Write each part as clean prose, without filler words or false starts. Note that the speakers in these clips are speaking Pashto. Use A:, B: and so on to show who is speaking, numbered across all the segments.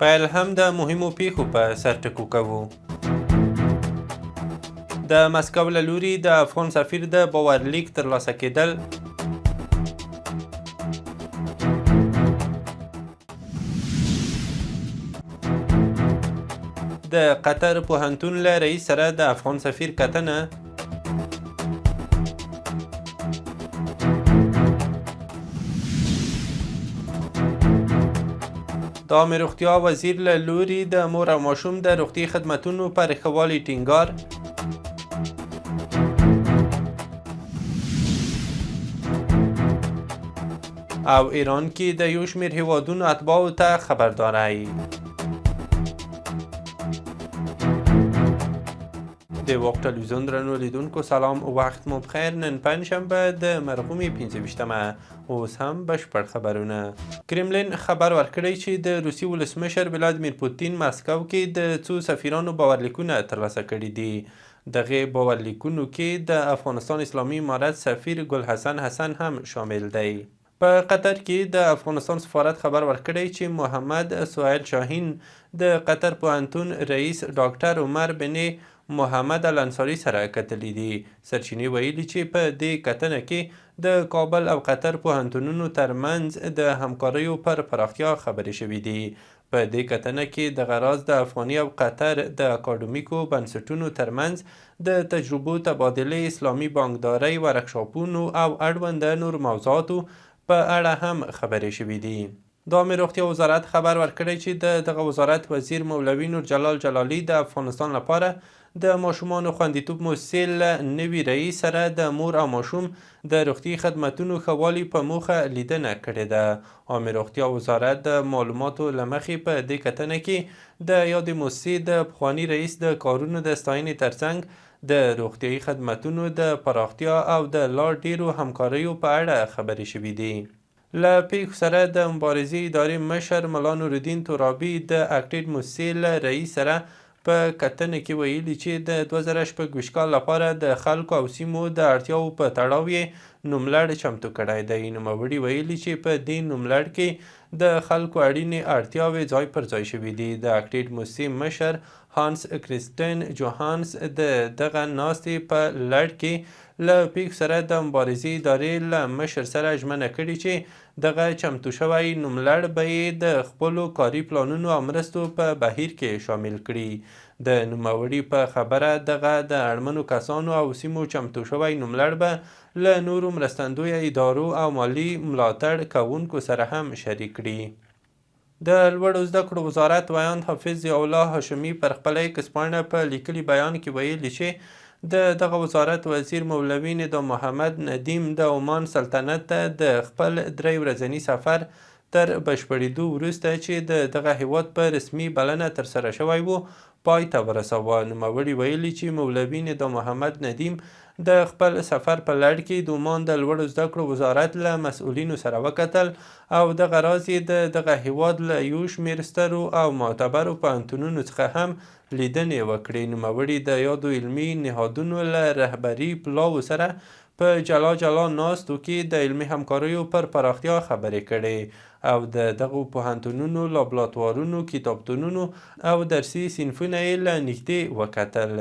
A: پیل هم د مهمو پیښو په سر ټکو کوو. د مسکو له لوري د افغان سفیر د باورلیک ترلاسه کېدل، د قطر پوهنتون له رئیس سره د افغان سفیر کتنه، د عامه روغتیا وزیر له لوري د مور او ماشوم د روغتي خدمتونو پر ښه والي ټینګار، او ایران کې د یو شمېر هیوادونو اتباعو ته خبرداری. د وخت تلویزیون درنو لیدونکو سلام، وخت مو بخیر. نن پنجشنبه د مرغومې 25مه، اوس هم بشپړ خبرونه. کرملین خبر ورکړی چې د روسي ولسمشر ولادیمیر پوتین مسکو کې د څو سفیرانو باورلیکونه ترلاسه کړي دي. دغه باورلیکونو کې د افغانستان اسلامي امارت سفیر ګلحسن حسن هم شامل دی. په قطر کې د افغانستان سفارت خبر ورکړی چې محمد سهیل شاهین د قطر پوهنتون رئیس ډاکټر عمر بن محمد الانصاري سره کتلي دي. سرچینې ویلي چې په دې کتنه کې د کابل او قطر پوهنتونونو ترمنځ د همکاریو پر پراختیا خبرې شوې دي. په دې کتنه کې دغه راز د افغاني او قطر د اکاډمیکو بنسټونو ترمنځ د تجربو تبادلې، اسلامي بانکدارۍ ورکشاپونو او اړوند نور موضوعاتو په اړه هم خبرې شوې دي. د عامه روغتیا وزارت خبر ورکړی چې دغه وزارت وزیر مولوي نور جلال جلالي د افغانستان لپاره د ماشومانو خوندیتوب مؤسسې له نوي رئیس سره د مور او ماشوم د روغتي خدمتونو ښه والي په موخه لیدنه کړې ده. عامه روغتیا وزارت د معلوماتو له مخې په دې کتنه کې د یادې مؤسسې د پخواني رئیس د کارونو د ستاینې ترڅنګ د روغتیايي خدمتونو د پراختیا او د لا ډیرو همکاریو په اړه خبرې شوې دي. له پیښو سره د مبارزې ادارې مشر ملا نورالدین ترابي د اکټیډ مؤسسې له رئیس سره په کتنه کې ویلي چې د 2026 کال لپاره د خلکو او سیمو د اړتیاو په تړاو یې نوملړ چمتو کړی دی. نوموړي ویلي چې په دې نوملړ کې د خلکو اړینې اړتیاوې ځای پر ځای شوي دي. د اکټیډ مؤسسې مشر هانس کریستین جوهانس د دغه ناستې په لړ کې له پیښو سره د مبارزې ادارې له مشر سره ژمنه کړې چې دغه چمتو شوی نوملړ به یې د خپلو کاري پلانونو او مرستو په بهیر کې شامل کړي. د نوموړي په خبره دغه د اړمنو کسانو او سیمو چمتو شوی نوملړ به له نورو مرستندویه ادارو او مالی ملاتړ کوونکو سره هم شریک کړي. د لوړو زده کړو وزارت ویاند حافظ ضیاء الله هاشمي پر خپل ایکس پاڼه په لیکلي بیان کې ویلي چې دغه وزارت وزیر مولوي ندا محمد ندیم د عمان سلطنت ته د خپل 3 ورځني سفر تر بشپړېدو وروسته چې دغه هیواد په رسمي بلنه ترسره شوی و پای ته ورساوه. نوموړي ویلي چې مولوي ندا محمد ندیم د خپل سفر په لړ کې د عمان د لوړو زده کړو وزارت له مسؤلینو سره وکتل او دغه راز یې دغه هیواد له یو شمېر سترو او معتبرو پوهنتونونو څخه هم لیدنې وکړې. نوموړي د یادو علمي نهادونو له رهبري پلاوو سره په جلا جلا ناستو کې د علمي همکاریو پر پراختیا خبرې کړې او دغو پوهنتونونو، لابراتوارونو، کتابتونونو او درسي صنفونه یې له نږدې وکتل.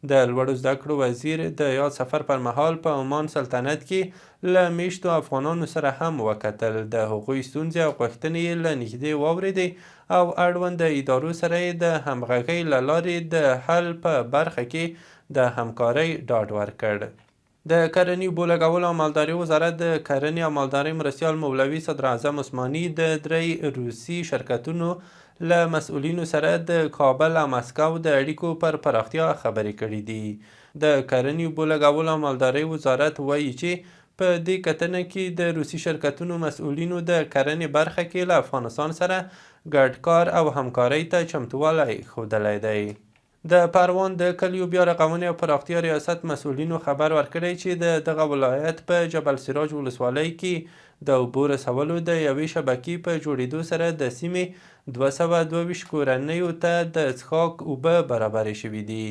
A: د لوړو زده کړو وزیر د یاد سفر پر مهال په عمان سلطنت کې له میشتو افغانانو سره هم وکتل. د هغوی ستونزې او غوښتنې یې له نږدې واورېدې او اړوند ادارو سره یې د همغږۍ له لارې د حل په برخه کې د همکارۍ ډاډ ورکړ. د کرنې اوبو لګولو او مالدارۍ وزارت د کرنې او مالدارۍ مرستیال مولوي صدراعظم عثماني د 3 روسي شرکتونو له مسؤلینو سره د کابل او مسکو د اړیکو پر پراختیا خبرې کړې دي. د کرنې اوبو لګولو او مالدارۍ وزارت وایي چې په دې کتنه کې د روسي شرکتونو مسؤلینو د کرنې برخه کې له افغانستان سره ګډ کار او همکارۍ ته چمتووالی ښودلی دی. د پروان د کلیو بیا رغونې او پراختیا ریاست مسؤلینو خبر ورکړی چې دغه ولایت په جبل سراج ولسوالۍ کې د اوبو رسولو د یوې شبکې په جوړېدو سره د سیمې 222 کورنیو ته د څښاک اوبه برابرې شوي دي.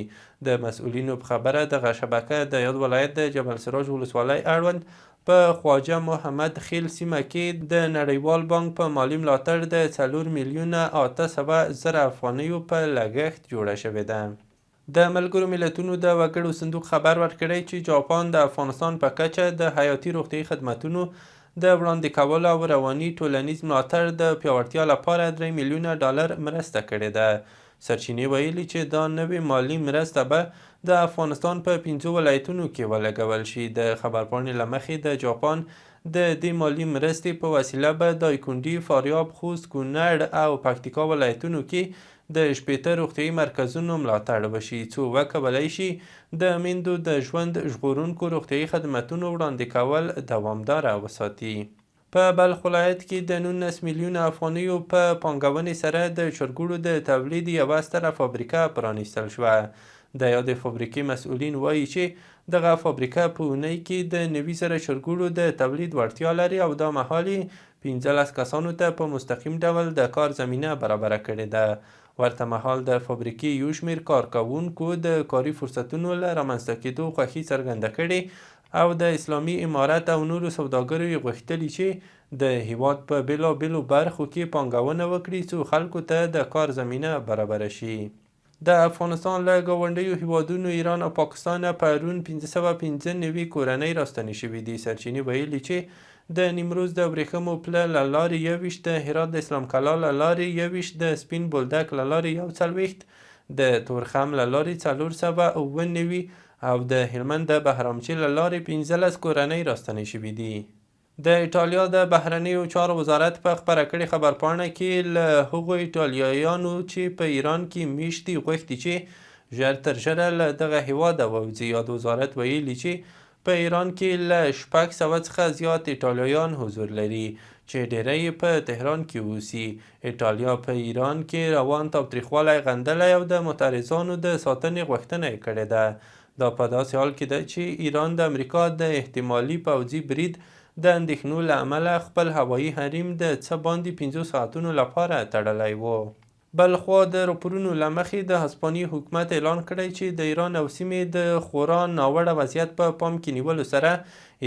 A: د مسؤلینو په خبره دغه شبکه د یاد ولایت د جبل سراج ولسوالۍ اړوند په خواجه محمد خیل سیمه کې د نړیوال بانک په مالی ملاتړ د 4 میلیونه 800 زره افغانیو په لګښت جوړه شوې ده. د ملګرو ملتونو د وګړو صندوق خبر ورکړی چې جاپان د افغانستان په کچه د حیاتي روغتیايي خدمتونو د وړاندې کولو او رواني ټولنیز ملاتړ د پیاوړتیا لپاره 3 میلیونه ډالر مرسته کړې ده. سرچینې ویلي چې دا نوې مالی مرسته به د افغانستان په 5 ولایتونو کې ولګول شي. د خبرپاڼې له مخې د جاپان د دې مالی مرستې په وسیله به دایکنډي، فاریاب، خوست، کونړ او پکتیکا ولایتونو کې د 18 روغتیايي مرکزونو ملاتړ وشي، څو وکولی شي د میندو د ژوند ژغورونکو روغتیايي خدمتونو وړاندې کول دوامداره وساتي. په بلخ ولایت کې د 19 میلیونه افغانیو په پانګونې سره د چرګوړو د تولید یوه ستره فابریکه پرانیستل شوه. د یادې فابریکې مسؤلین وایي چې دغه فابریکه په اونۍ کې د 90,000 چرګوړو د تولید وړتیا لري او دا مهال 15 کسانو ته په مستقیم ډول د کار زمینه برابره کړې ده. ورته مهال د فابریکې یو شمېر کارکوونکو د کاري فرصتونو له رامنځته کېدو خوښي څرګنده کړې او د اسلامي امارت او نورو سوداګرو یې غوښتلي چې د هیواد په بېلابېلو برخو کې پانګونه وکړي څو خلکو ته د کار زمینه برابره شي. د افغانستان له ګاونډیو هیوادونو ایران او پاکستان پرون 595 کورنۍ راستنې شوي دي. سرچینې ویلي چې د نیمروز د ورېښمو پله له لارې 21، د هرات د اسلام کلا له لارې 21، د سپین بولدک له لارې 40، د تورخم له لارې 499 او د هلمند د بهرامچې له لارې 15 کورنۍ راستنې شوي دي. د ایټالیا د بهرنیو چارو وزارت په خپره کړې خبرپاڼه کې له هغو ایټالیایانو چې په ایران کې میشت دي غوښتي چې ژر تر ژره له دغه هیواده ووځي. یاد وزارت ویلي چې په ایران کې له 600 څخه زیات ایټالیایان حضور لري چې ډیری په تهران کې اوسي. ایټالیا په ایران کې روان تاوتریخوالی غندلی او د معترضانو د ساتنې غوښتنه یې کړې ده. دا په داسې حال کې ده چې ایران د امریکا د احتمالي پوځي برید د اندېښنو له امله خپل هوایي حریم د څه باندې 5 ساعتونو لپاره تړلی و. بلخوا د راپورونو له مخې د هسپانیې حکومت اعلان کړی چې د ایران او سیمې د خورا ناوړه وضعیت په پام کې نیولو سره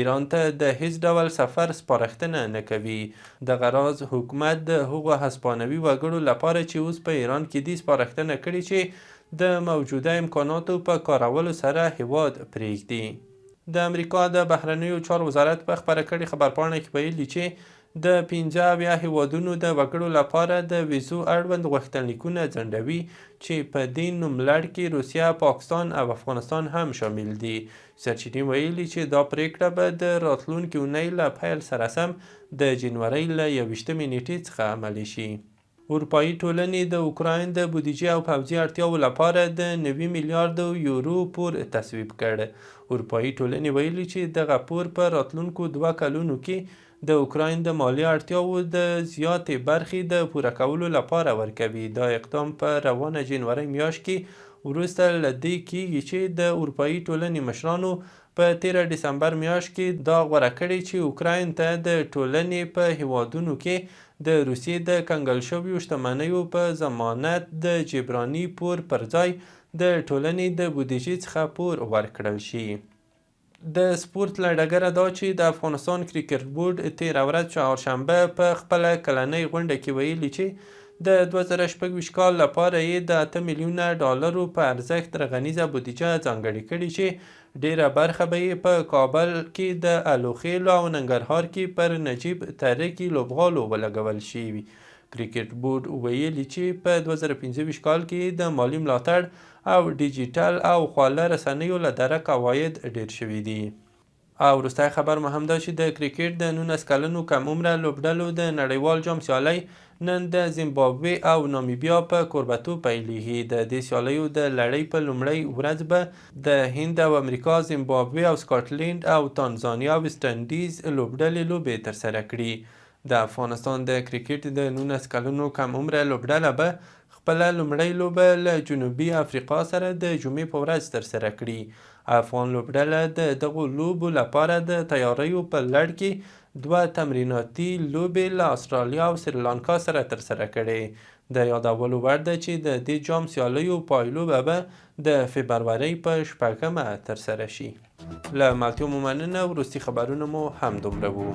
A: ایران ته د هیڅ ډول سفر سپارښتنه نه کوي. دغه راز حکومت د هغو هسپانوي وګړو لپاره چې اوس په ایران کې دي سپارښتنه کړې چې د موجوده امکاناتو په کارولو سره هیواد پرېږدي. د امریکا د بهرنیو چارو وزارت په خپره کړې خبرپاڼه کې ویلي چې د 15 هیوادونو د وګړو لپاره د ویزو اړوند غوښتنلیکونه ځنډوي چې په دې نوملړ کې روسیه، پاکستان او افغانستان هم شامل دي. سرچینې ویلي چې دا پریکړه به د راتلونکې اونۍ له پیل سره سم د جنورۍ له 21 نیټې څخه عملي شي. اروپایي ټولنې د اوکراین د بودیجې او پوځي اړتیاو لپاره د 90 میلیارد یورو پور تصویب کړ. اروپایي ټولنې ویلي چې دغه پور په راتلونکو 2 کلونو کې د اوکراین د مالی اړتیاو د زیاتې برخې د پوره کولو لپاره ورکوي. دا اقدام په روانه جنورۍ میاشت کې وروسته له دې کېږي چې د اروپایي ټولنې مشرانو په 13 ډسمبر میاشت کې دا غوره کړی چې اوکراین ته د ټولنې په هیوادونو کې د روسیې د کنګل شویو شتمنیو په ضمانت د جبراني پور پر ځای د ټولنې د بودیجې څخه پور ورکړل شي. د سپورت له ډګره دا چې د افغانستان کرکټ بورډ تېره ورځ چهارشنبه په خپله کلنۍ غونډه کې ویلي چې د 2026 کال لپاره یې د 8 میلیونه ډالرو په ارزښت رغنیزه بودیجه ځانګړې کړې چې ډیره برخه به یې په کابل کې د الوخیلو او ننګرهار کې پر نجیب ترکي لوبغالو ولګول شي. کرکټ بورډ ویلي چې په 2025 کال کې د مالی ملاتړ او ډیجیټل او خواله رسنیو له درک عواید ډیر شوي دي. او وروستی خبر مهم دا چې د کرکټ د 19 کلنو کم عمره لوبډلو د نړیوال جام سیالۍ نن د زیمبابوې او نامیبیا په کوربتوب پیلیږي. د دې سیالیو د لړۍ په لومړۍ ورځ به د هند او امریکا، زیمبابوې او سکاټلینډ او تانزانیا او ویسټ انډیز لوبډلې لوبې ترسره کړي. د افغانستان د کرکټ د 19 کلنو کم عمره لوبډله به خپله لومړۍ لوبه له جنوبي افریقا سره د جمعې په ورځ ترسره کړي. افغان لوبډله د دغو لوبو لپاره د تیاریو په لړ کې 2 تمریناتي لوبې له استرالیا او سریلانکا سره ترسره کړې. د یادولو وړ ده چې د دې جام سیالیو پایلوبه به د فبرورۍ په 6 ترسره شي. له ملتیا مو مننه. وروستي خبرونه مو همدومره وو.